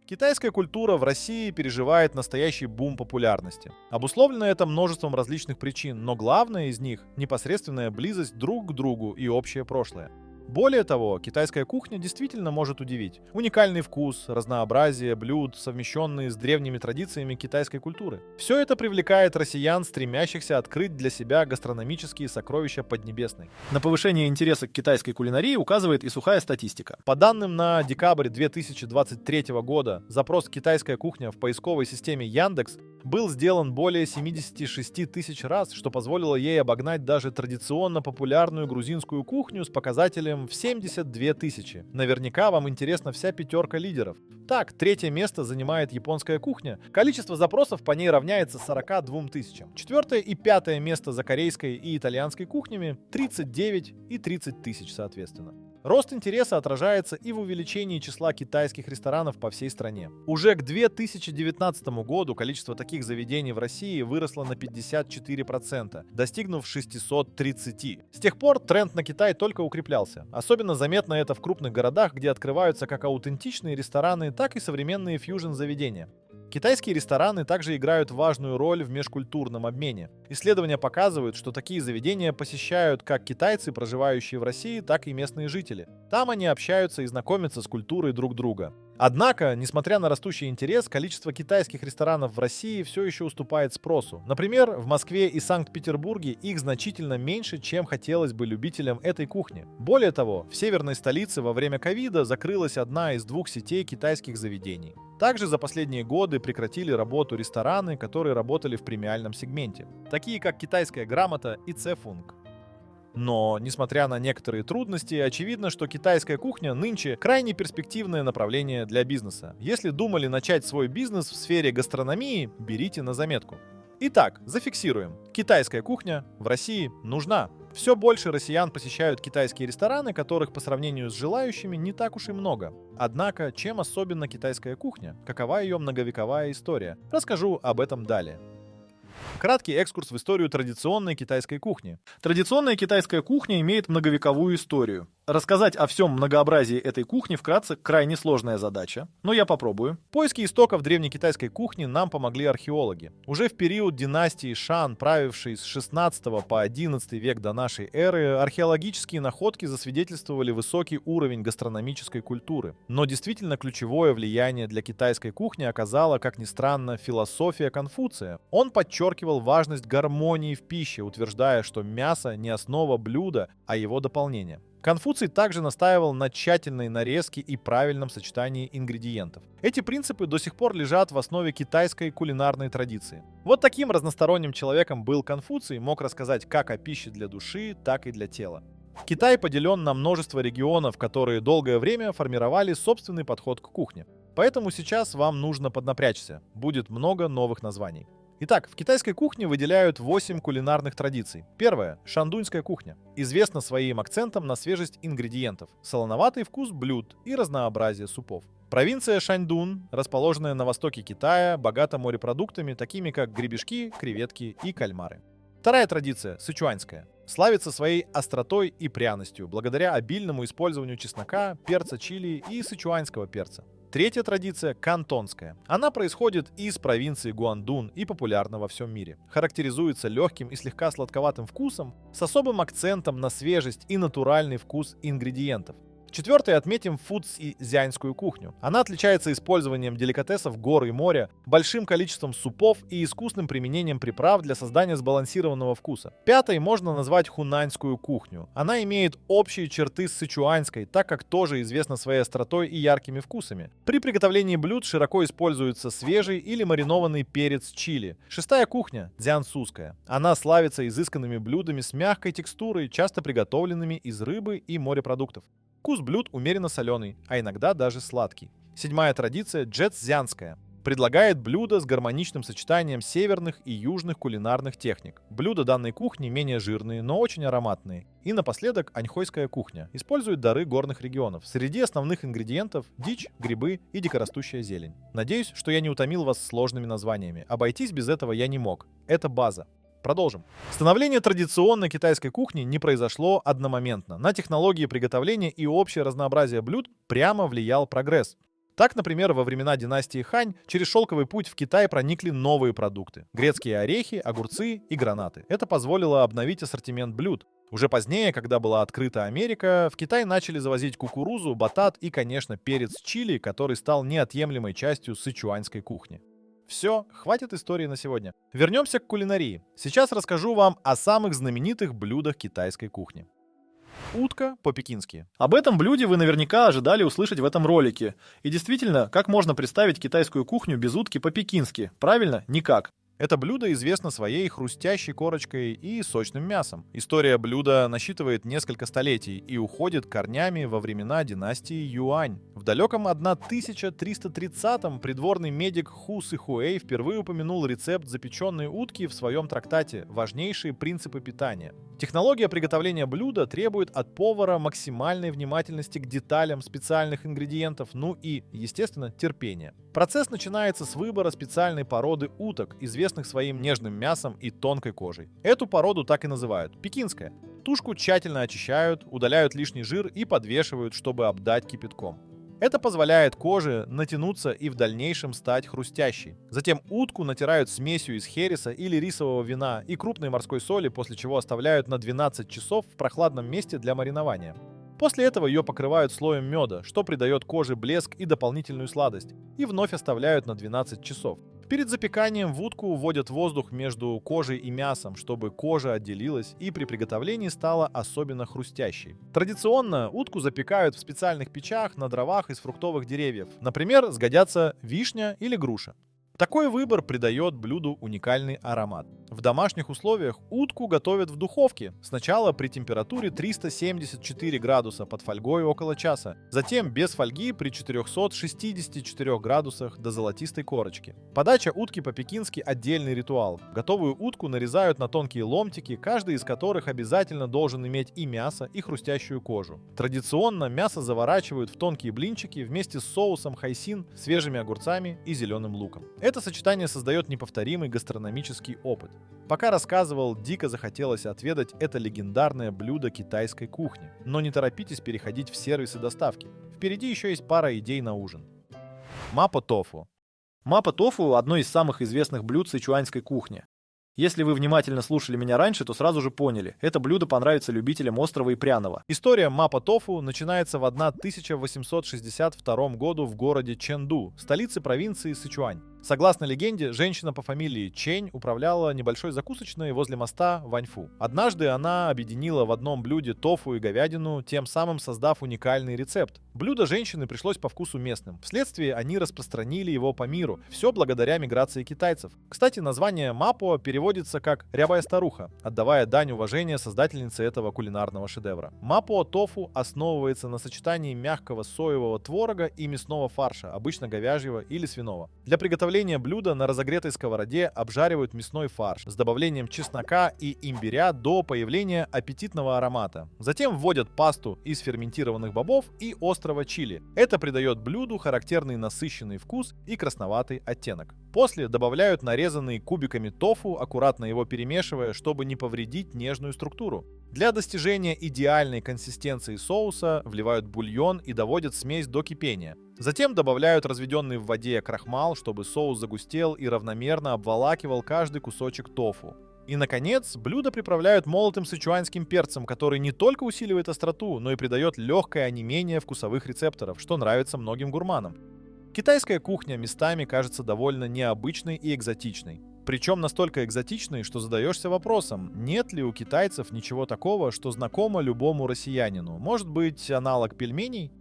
Китайская культура в России переживает настоящий бум популярности. Обусловлено это множеством различных причин, но главная из них — непосредственная близость друг к другу и общее прошлое. Более того, китайская кухня действительно может удивить. Уникальный вкус, разнообразие блюд, совмещенные с древними традициями китайской культуры. Все это привлекает россиян, стремящихся открыть для себя гастрономические сокровища Поднебесной. На повышение интереса к китайской кулинарии указывает и сухая статистика. По данным на декабрь 2023 года, запрос «Китайская кухня» в поисковой системе Яндекс был сделан более 76 тысяч раз, что позволило ей обогнать даже традиционно популярную грузинскую кухню с показателем в 72 тысячи. Наверняка вам интересна вся пятерка лидеров. Так, третье место занимает японская кухня. Количество запросов по ней равняется 42 тысячам. Четвертое и пятое место за корейской и итальянской кухнями — 39 и 30 тысяч соответственно. Рост интереса отражается и в увеличении числа китайских ресторанов по всей стране. Уже к 2019 году количество таких заведений в России выросло на 54%, достигнув 630. С тех пор тренд на Китай только укреплялся. Особенно заметно это в крупных городах, где открываются как аутентичные рестораны, так и современные фьюжн-заведения. Китайские рестораны также играют важную роль в межкультурном обмене. Исследования показывают, что такие заведения посещают как китайцы, проживающие в России, так и местные жители. Там они общаются и знакомятся с культурой друг друга. Однако, несмотря на растущий интерес, количество китайских ресторанов в России все еще уступает спросу. Например, в Москве и Санкт-Петербурге их значительно меньше, чем хотелось бы любителям этой кухни. Более того, в северной столице во время ковида закрылась одна из двух сетей китайских заведений. Также за последние годы прекратили работу рестораны, которые работали в премиальном сегменте, такие как «Китайская грамота» и «Цефунг». Но, несмотря на некоторые трудности, очевидно, что китайская кухня нынче крайне перспективное направление для бизнеса. Если думали начать свой бизнес в сфере гастрономии, берите на заметку. Итак, зафиксируем. Китайская кухня в России нужна. Все больше россиян посещают китайские рестораны, которых по сравнению с желающими не так уж и много. Однако, чем особенна китайская кухня? Какова ее многовековая история? Расскажу об этом далее. Краткий экскурс в историю традиционной китайской кухни. Традиционная китайская кухня имеет многовековую историю. Рассказать о всем многообразии этой кухни вкратце крайне сложная задача, но я попробую. Поиски истоков древнекитайской кухни нам помогли археологи. Уже в период династии Шан, правившей с 16 по 11 век до нашей эры, археологические находки засвидетельствовали высокий уровень гастрономической культуры. Но действительно ключевое влияние для китайской кухни оказала, как ни странно, философия Конфуция. Он подчеркивал важность гармонии в пище, утверждая, что мясо не основа блюда, а его дополнение. Конфуций также настаивал на тщательной нарезке и правильном сочетании ингредиентов. Эти принципы до сих пор лежат в основе китайской кулинарной традиции. Вот таким разносторонним человеком был Конфуций, мог рассказать как о пище для души, так и для тела. Китай поделен на множество регионов, которые долгое время формировали собственный подход к кухне. Поэтому сейчас вам нужно поднапрячься. Будет много новых названий. Итак, в китайской кухне выделяют 8 кулинарных традиций. Первая — шандуньская кухня. Известна своим акцентом на свежесть ингредиентов, солоноватый вкус блюд и разнообразие супов. Провинция Шаньдун, расположенная на востоке Китая, богата морепродуктами, такими как гребешки, креветки и кальмары. Вторая традиция — сычуаньская. Славится своей остротой и пряностью, благодаря обильному использованию чеснока, перца чили и сычуаньского перца. Третья традиция — кантонская. Она происходит из провинции Гуандун и популярна во всем мире. Характеризуется легким и слегка сладковатым вкусом с особым акцентом на свежесть и натуральный вкус ингредиентов. Четвертое — отметим фудзянскую кухню. Она отличается использованием деликатесов гор и моря, большим количеством супов и искусным применением приправ для создания сбалансированного вкуса. Пятой можно назвать хунаньскую кухню. Она имеет общие черты с сычуаньской, так как тоже известна своей остротой и яркими вкусами. При приготовлении блюд широко используется свежий или маринованный перец чили. Шестая кухня — дзянсузская. Она славится изысканными блюдами с мягкой текстурой, часто приготовленными из рыбы и морепродуктов. Вкус блюд умеренно соленый, а иногда даже сладкий. Седьмая традиция — джэцзянская. Предлагает блюда с гармоничным сочетанием северных и южных кулинарных техник. Блюда данной кухни менее жирные, но очень ароматные. И напоследок аньхойская кухня. Использует дары горных регионов. Среди основных ингредиентов — дичь, грибы и дикорастущая зелень. Надеюсь, что я не утомил вас сложными названиями. Обойтись без этого я не мог. Это база. Продолжим. Становление традиционной китайской кухни не произошло одномоментно. На технологии приготовления и общее разнообразие блюд прямо влиял прогресс. Так, например, во времена династии Хань через шелковый путь в Китай проникли новые продукты – грецкие орехи, огурцы и гранаты. Это позволило обновить ассортимент блюд. Уже позднее, когда была открыта Америка, в Китай начали завозить кукурузу, батат и, конечно, перец чили, который стал неотъемлемой частью сычуаньской кухни. Все, хватит истории на сегодня. Вернемся к кулинарии. Сейчас расскажу вам о самых знаменитых блюдах китайской кухни. Утка по-пекински. Об этом блюде вы наверняка ожидали услышать в этом ролике. И действительно, как можно представить китайскую кухню без утки по-пекински? Правильно? Никак. Это блюдо известно своей хрустящей корочкой и сочным мясом. История блюда насчитывает несколько столетий и уходит корнями во времена династии Юань. В далеком 1330-м придворный медик Ху Сыхуэй впервые упомянул рецепт запеченной утки в своем трактате «Важнейшие принципы питания». Технология приготовления блюда требует от повара максимальной внимательности к деталям специальных ингредиентов, ну и, естественно, терпения. Процесс начинается с выбора специальной породы уток, известных своим нежным мясом и тонкой кожей. Эту породу так и называют – пекинская. Тушку тщательно очищают, удаляют лишний жир и подвешивают, чтобы обдать кипятком. Это позволяет коже натянуться и в дальнейшем стать хрустящей. Затем утку натирают смесью из хереса или рисового вина и крупной морской соли, после чего оставляют на 12 часов в прохладном месте для маринования. После этого ее покрывают слоем меда, что придает коже блеск и дополнительную сладость, и вновь оставляют на 12 часов. Перед запеканием в утку вводят воздух между кожей и мясом, чтобы кожа отделилась и при приготовлении стала особенно хрустящей. Традиционно утку запекают в специальных печах на дровах из фруктовых деревьев. Например, сгодятся вишня или груша. Такой выбор придает блюду уникальный аромат. В домашних условиях утку готовят в духовке. Сначала при температуре 374 градуса под фольгой около часа. Затем без фольги при 464 градусах до золотистой корочки. Подача утки по-пекински – отдельный ритуал. Готовую утку нарезают на тонкие ломтики, каждый из которых обязательно должен иметь и мясо, и хрустящую кожу. Традиционно мясо заворачивают в тонкие блинчики вместе с соусом хайсин, свежими огурцами и зеленым луком. Это сочетание создает неповторимый гастрономический опыт. Пока рассказывал, дико захотелось отведать это легендарное блюдо китайской кухни. Но не торопитесь переходить в сервисы доставки. Впереди еще есть пара идей на ужин. Мапо-тофу. Мапо-тофу – одно из самых известных блюд сычуаньской кухни. Если вы внимательно слушали меня раньше, то сразу же поняли, это блюдо понравится любителям острого и пряного. История мапо-тофу начинается в 1862 году в городе Чэнду, столице провинции Сычуань. Согласно легенде, женщина по фамилии Чэнь управляла небольшой закусочной возле моста Ваньфу. Однажды она объединила в одном блюде тофу и говядину, тем самым создав уникальный рецепт. Блюдо женщины пришлось по вкусу местным. Вследствие они распространили его по миру. Все благодаря миграции китайцев. Кстати, название мапо переводится как «рябая старуха», отдавая дань уважения создательнице этого кулинарного шедевра. Мапо-тофу основывается на сочетании мягкого соевого творога и мясного фарша, обычно говяжьего или свиного. Для приготовления блюда на разогретой сковороде обжаривают мясной фарш с добавлением чеснока и имбиря до появления аппетитного аромата. Затем вводят пасту из ферментированных бобов и острого чили. Это придает блюду характерный насыщенный вкус и красноватый оттенок. После добавляют нарезанный кубиками тофу, аккуратно его перемешивая, чтобы не повредить нежную структуру. Для достижения идеальной консистенции соуса вливают бульон и доводят смесь до кипения. Затем добавляют разведенный в воде крахмал, чтобы соус загустел и равномерно обволакивал каждый кусочек тофу. И, наконец, блюдо приправляют молотым сычуаньским перцем, который не только усиливает остроту, но и придает легкое онемение вкусовых рецепторов, что нравится многим гурманам. Китайская кухня местами кажется довольно необычной и экзотичной. Причем настолько экзотичной, что задаешься вопросом, нет ли у китайцев ничего такого, что знакомо любому россиянину. Может быть, аналог пельменей?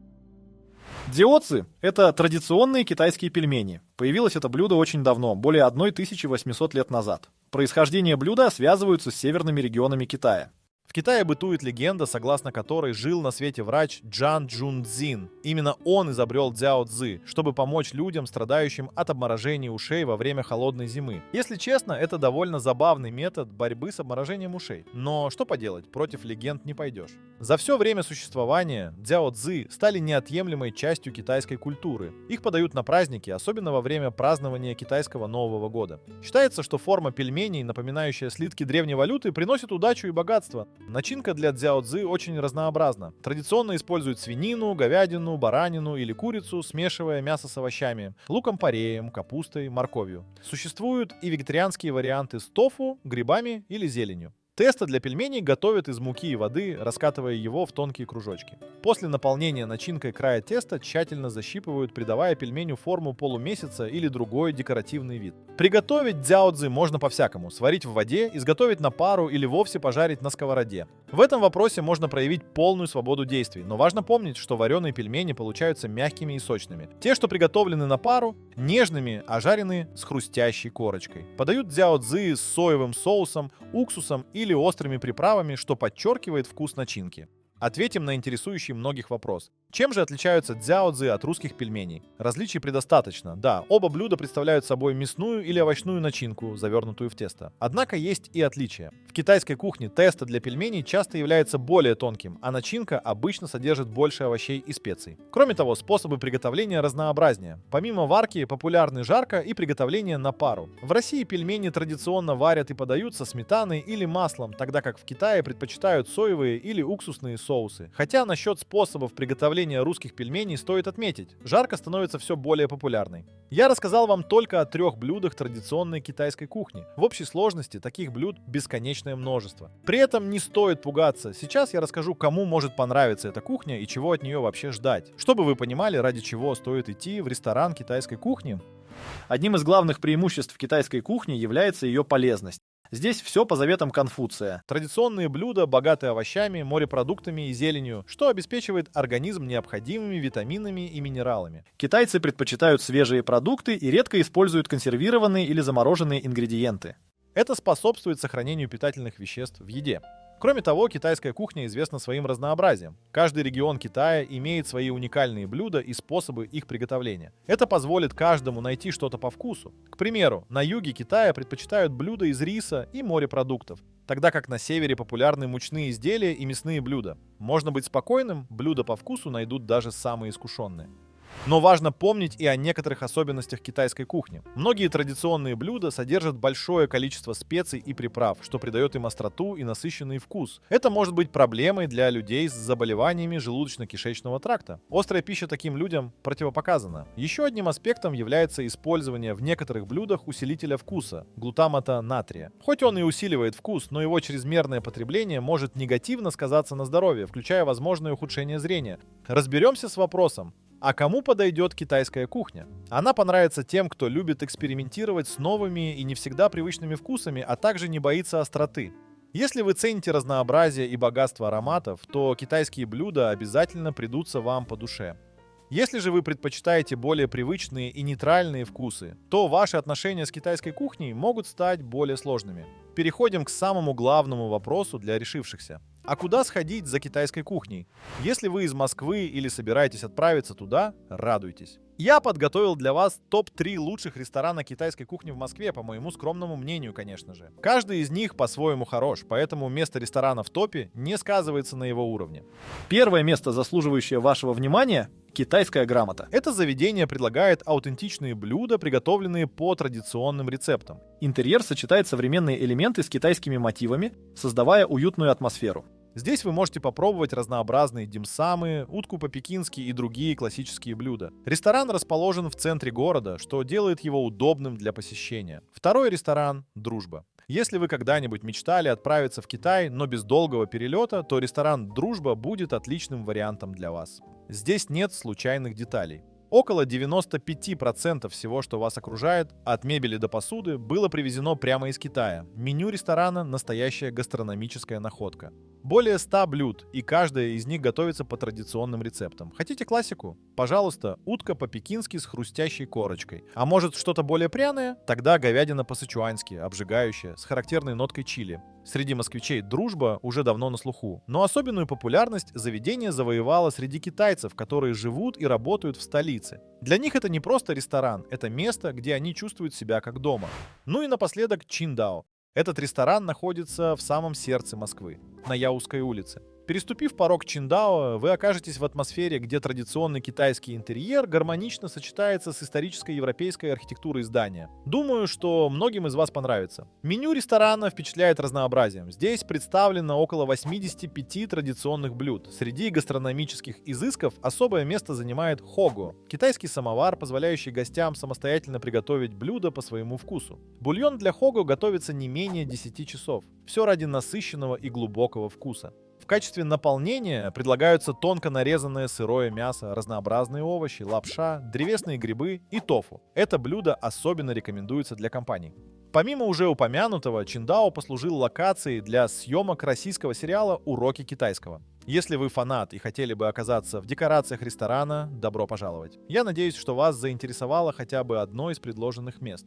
Диоци – это традиционные китайские пельмени. Появилось это блюдо очень давно, более 1800 лет назад. Происхождение блюда связываются с северными регионами Китая. В Китае бытует легенда, согласно которой жил на свете врач Джан Чжунцзин. Именно он изобрел цзяо цзы, чтобы помочь людям, страдающим от обморожения ушей во время холодной зимы. Если честно, это довольно забавный метод борьбы с обморожением ушей. Но что поделать, против легенд не пойдешь. За все время существования цзяо цзы стали неотъемлемой частью китайской культуры. Их подают на праздники, особенно во время празднования китайского Нового года. Считается, что форма пельменей, напоминающая слитки древней валюты, приносит удачу и богатство. Начинка для цзяо-цзы очень разнообразна. Традиционно используют свинину, говядину, баранину или курицу, смешивая мясо с овощами, луком-пореем, капустой, морковью. Существуют и вегетарианские варианты с тофу, грибами или зеленью. Тесто для пельменей готовят из муки и воды, раскатывая его в тонкие кружочки. После наполнения начинкой края теста тщательно защипывают, придавая пельменю форму полумесяца или другой декоративный вид. Приготовить цзяо-цзы можно по-всякому. Сварить в воде, изготовить на пару или вовсе пожарить на сковороде. В этом вопросе можно проявить полную свободу действий, но важно помнить, что вареные пельмени получаются мягкими и сочными. Те, что приготовлены на пару, нежными, а жареные с хрустящей корочкой. Подают цзяо-цзы с соевым соусом, уксусом или острыми приправами, что подчеркивает вкус начинки. Ответим на интересующий многих вопрос. Чем же отличаются цзяо-цзы от русских пельменей? Различий предостаточно. Да, оба блюда представляют собой мясную или овощную начинку, завернутую в тесто. Однако есть и отличия. В китайской кухне тесто для пельменей часто является более тонким, а начинка обычно содержит больше овощей и специй. Кроме того, способы приготовления разнообразнее. Помимо варки, популярны жарка и приготовление на пару. В России пельмени традиционно варят и подают со сметаной или маслом, тогда как в Китае предпочитают соевые или уксусные соусы. Хотя насчет способов приготовления русских пельменей стоит отметить, жарка становится все более популярной. Я рассказал вам только о 3 блюдах традиционной китайской кухни. В общей сложности таких блюд бесконечное множество. При этом не стоит пугаться. Сейчас я расскажу, кому может понравиться эта кухня и чего от нее вообще ждать. Чтобы вы понимали, ради чего стоит идти в ресторан китайской кухни. Одним из главных преимуществ китайской кухни является ее полезность. Здесь все по заветам Конфуция. Традиционные блюда, богатые овощами, морепродуктами и зеленью, что обеспечивает организм необходимыми витаминами и минералами. Китайцы предпочитают свежие продукты и редко используют консервированные или замороженные ингредиенты. Это способствует сохранению питательных веществ в еде. Кроме того, китайская кухня известна своим разнообразием. Каждый регион Китая имеет свои уникальные блюда и способы их приготовления. Это позволит каждому найти что-то по вкусу. К примеру, на юге Китая предпочитают блюда из риса и морепродуктов, тогда как на севере популярны мучные изделия и мясные блюда. Можно быть спокойным, блюда по вкусу найдут даже самые искушенные. Но важно помнить и о некоторых особенностях китайской кухни. Многие традиционные блюда содержат большое количество специй и приправ, что придает им остроту и насыщенный вкус. Это может быть проблемой для людей с заболеваниями желудочно-кишечного тракта. Острая пища таким людям противопоказана. Еще одним аспектом является использование в некоторых блюдах усилителя вкуса – глутамата натрия. Хоть он и усиливает вкус, но его чрезмерное потребление может негативно сказаться на здоровье, включая возможное ухудшение зрения. Разберемся с вопросом. А кому подойдет китайская кухня? Она понравится тем, кто любит экспериментировать с новыми и не всегда привычными вкусами, а также не боится остроты. Если вы цените разнообразие и богатство ароматов, то китайские блюда обязательно придутся вам по душе. Если же вы предпочитаете более привычные и нейтральные вкусы, то ваши отношения с китайской кухней могут стать более сложными. Переходим к самому главному вопросу для решившихся. А куда сходить за китайской кухней? Если вы из Москвы или собираетесь отправиться туда, радуйтесь. Я подготовил для вас топ-3 лучших ресторана китайской кухни в Москве, по моему скромному мнению, конечно же. Каждый из них по-своему хорош, поэтому место ресторана в топе не сказывается на его уровне. Первое место, заслуживающее вашего внимания – китайская грамота. Это заведение предлагает аутентичные блюда, приготовленные по традиционным рецептам. Интерьер сочетает современные элементы с китайскими мотивами, создавая уютную атмосферу. Здесь вы можете попробовать разнообразные димсамы, утку по-пекински и другие классические блюда. Ресторан расположен в центре города, что делает его удобным для посещения. Второй ресторан – «Дружба». Если вы когда-нибудь мечтали отправиться в Китай, но без долгого перелета, то ресторан «Дружба» будет отличным вариантом для вас. Здесь нет случайных деталей. Около 95% всего, что вас окружает, от мебели до посуды, было привезено прямо из Китая. Меню ресторана – настоящая гастрономическая находка. Более 100 блюд, и каждая из них готовится по традиционным рецептам. Хотите классику? Пожалуйста, утка по-пекински с хрустящей корочкой. А может что-то более пряное? Тогда говядина по-сычуански, обжигающая, с характерной ноткой чили. Среди москвичей «Дружба» уже давно на слуху. Но особенную популярность заведение завоевало среди китайцев, которые живут и работают в столице. Для них это не просто ресторан, это место, где они чувствуют себя как дома. Ну и напоследок Чиндао. Этот ресторан находится в самом сердце Москвы, на Яузской улице. Переступив порог Чиндао, вы окажетесь в атмосфере, где традиционный китайский интерьер гармонично сочетается с исторической европейской архитектурой здания. Думаю, что многим из вас понравится. Меню ресторана впечатляет разнообразием. Здесь представлено около 85 традиционных блюд. Среди гастрономических изысков особое место занимает хого — китайский самовар, позволяющий гостям самостоятельно приготовить блюдо по своему вкусу. Бульон для хого готовится не менее 10 часов. Все ради насыщенного и глубокого вкуса. В качестве наполнения предлагаются тонко нарезанное сырое мясо, разнообразные овощи, лапша, древесные грибы и тофу. Это блюдо особенно рекомендуется для компаний. Помимо уже упомянутого, Чиндао послужил локацией для съемок российского сериала «Уроки китайского». Если вы фанат и хотели бы оказаться в декорациях ресторана, добро пожаловать. Я надеюсь, что вас заинтересовало хотя бы одно из предложенных мест.